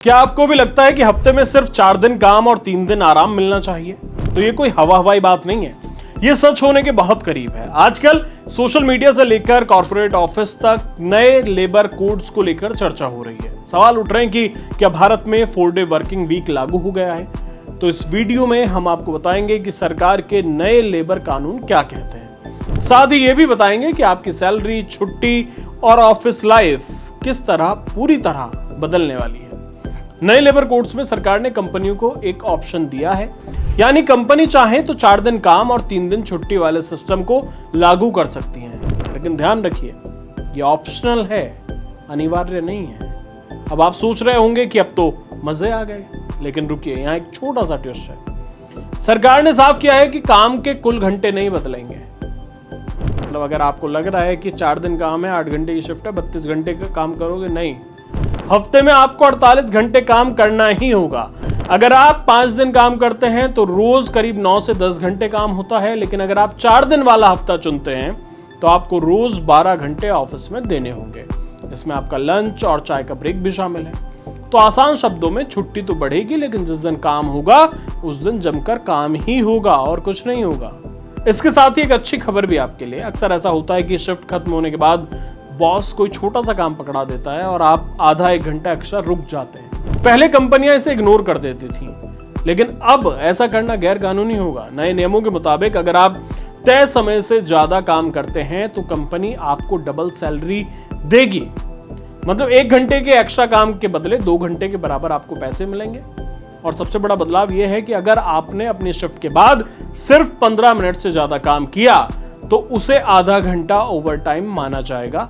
क्या आपको भी लगता है कि हफ्ते में सिर्फ 4 दिन काम और 3 दिन आराम मिलना चाहिए? तो ये कोई हवाई बात नहीं है, ये सच होने के बहुत करीब है। आजकल सोशल मीडिया से लेकर कॉर्पोरेट ऑफिस तक नए लेबर कोड्स को लेकर चर्चा हो रही है। सवाल उठ रहे हैं कि क्या भारत में 4 डे वर्किंग वीक लागू हो गया है? तो इस वीडियो में हम आपको बताएंगे कि सरकार के नए लेबर कानून क्या कहते हैं। साथ ही ये भी बताएंगे कि आपकी सैलरी, छुट्टी और ऑफिस लाइफ किस तरह पूरी तरह बदलने वाली है। नए लेबर कोड्स में सरकार ने कंपनियों को एक ऑप्शन दिया है, यानी कंपनी चाहे तो 4 दिन काम और 3 दिन छुट्टी वाले सिस्टम को लागू कर सकती है। लेकिन ध्यान रखिए, यह ऑप्शनल है, अनिवार्य नहीं है। अब आप सोच रहे होंगे कि अब तो मजे आ गए, लेकिन रुकिए, यहाँ एक छोटा सा ट्विस्ट है। सरकार ने साफ किया है कि काम के कुल घंटे नहीं बदलेंगे। मतलब अगर आपको लग रहा है कि 4 दिन काम है, 8 घंटे की शिफ्ट है, 32 घंटे का काम करोगे, नहीं, हफ्ते में आपको 48 घंटे काम करना ही होगा। अगर आप 5 दिन काम करते हैं तो रोज करीब 9 से 10 घंटे काम होता है, लेकिन अगर आप 4 दिन वाला हफ्ता चुनते हैं तो आपको रोज 12 घंटे ऑफिस में देने होंगे। इसमें आपका लंच और चाय का ब्रेक भी शामिल है। तो आसान शब्दों में, छुट्टी तो बढ़ेगी, लेकिन जिस दिन काम होगा उस दिन जमकर काम ही होगा और कुछ नहीं होगा। इसके साथ ही एक अच्छी खबर भी आपके लिए। अक्सर ऐसा होता है कि शिफ्ट खत्म होने के बाद बॉस कोई छोटा सा काम पकड़ा देता है और आप आधा 1 घंटा अक्सर रुक जाते हैं। पहले कंपनियां इसे इग्नोर कर देती थी, लेकिन अब ऐसा करना गैर कानूनी होगा। नए नियमों के मुताबिक अगर आप तय समय से ज्यादा काम करते हैं तो कंपनी आपको डबल सैलरी देगी। मतलब 1 घंटे के एक्स्ट्रा काम के बदले 2 घंटे के बराबर आपको पैसे मिलेंगे। और सबसे बड़ा बदलाव यह है कि अगर आपने अपनी शिफ्ट के बाद सिर्फ 15 मिनट से ज्यादा काम किया तो उसे आधा घंटा ओवरटाइम माना जाएगा,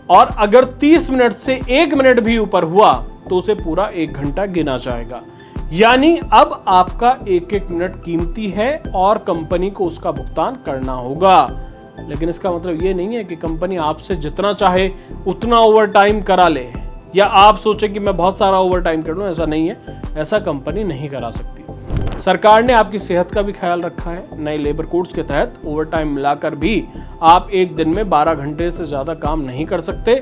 और अगर 30 मिनट से 1 मिनट भी ऊपर हुआ तो उसे पूरा 1 घंटा गिना जाएगा। यानी अब आपका 1-1 मिनट कीमती है और कंपनी को उसका भुगतान करना होगा। लेकिन इसका मतलब ये नहीं है कि कंपनी आपसे जितना चाहे उतना ओवरटाइम करा ले, या आप सोचे कि मैं बहुत सारा ओवरटाइम कर लूं। ऐसा नहीं है, ऐसा कंपनी नहीं करा सकती। सरकार ने आपकी सेहत का भी ख्याल रखा है। नए लेबर कोड्स के तहत ओवरटाइम मिलाकर भी आप एक दिन में 12 घंटे से ज्यादा काम नहीं कर सकते,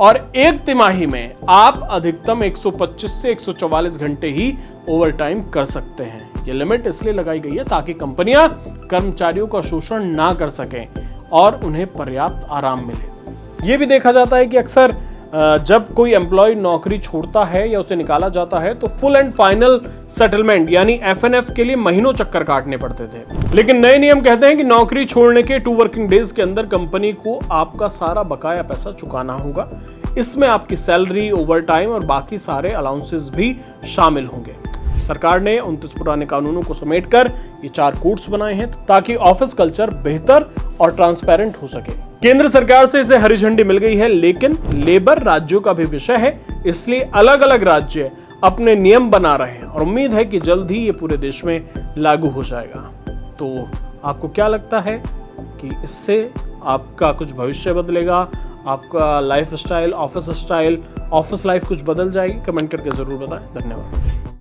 और एक तिमाही में आप अधिकतम 125 से 144 घंटे ही ओवरटाइम कर सकते हैं। ये लिमिट इसलिए लगाई गई है ताकि कंपनियां कर्मचारियों का शोषण ना कर सकें और उन्हें पर्याप्त आराम मिले। ये भी देखा जाता है कि अक्सर जब कोई एम्प्लॉय नौकरी छोड़ता है या उसे निकाला जाता है तो फुल एंड फाइनल सेटलमेंट यानी FNF के लिए महीनों चक्कर काटने पड़ते थे। लेकिन नए नियम कहते हैं कि नौकरी छोड़ने के 2 वर्किंग डेज के अंदर कंपनी को आपका सारा बकाया पैसा चुकाना होगा। इसमें आपकी सैलरी, ओवरटाइम और बाकी सारे अलाउंसेस भी शामिल होंगे। सरकार ने 29 पुराने कानूनों को समेटकर ये 4 कोड्स बनाए हैं ताकि ऑफिस कल्चर बेहतर और ट्रांसपेरेंट हो सके। केंद्र सरकार से इसे हरी झंडी मिल गई है, लेकिन लेबर राज्यों का भी विषय है, इसलिए अलग अलग राज्य अपने नियम बना रहे हैं और उम्मीद है कि जल्द ही ये पूरे देश में लागू हो जाएगा। तो आपको क्या लगता है कि इससे आपका कुछ भविष्य बदलेगा, आपका लाइफ स्टाइल, ऑफिस लाइफ कुछ बदल जाएगी? कमेंट करके जरूर बताएं। धन्यवाद।